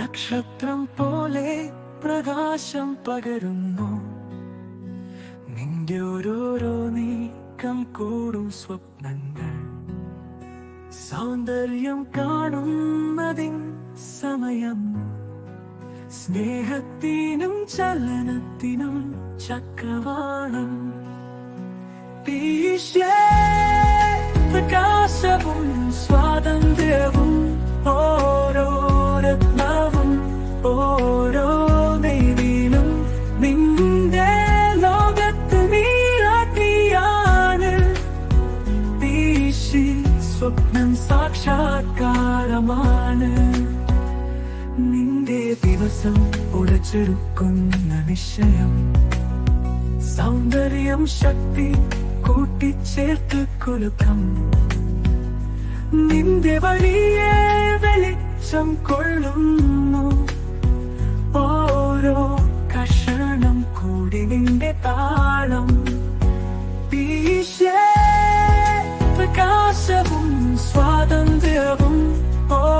നക്ഷത്രം പോലെ പ്രകാശം പകരുന്നു. നിന്റെ ഓരോരോ നീക്കം കൂടും സ്വപ്നങ്ങൾ, സൗന്ദര്യം കാണുന്നതിൻ സമയം. സ്നേഹത്തിനും ചലനത്തിനും ചക്രവാളം. പ്രകാശവും സ്വാതന്ത്ര്യവും ഓരോ രത്നവും ഓരോ നെയ്തിലും നിന്റെ ലോകത്ത് നീരാട്ടിയാണ്. സ്വപ്നം സാക്ഷാത്കാരമാണ്. നിന്റെ ദിവസം ഉടച്ചെടുക്കുന്ന നിശ്ചയം. സൗന്ദര്യം ശക്തി കൂട്ടിച്ചേർത്ത് കുലുക്കം. നിന്റെ വഴിയെ വെളിച്ചം കൊള്ളുന്നു.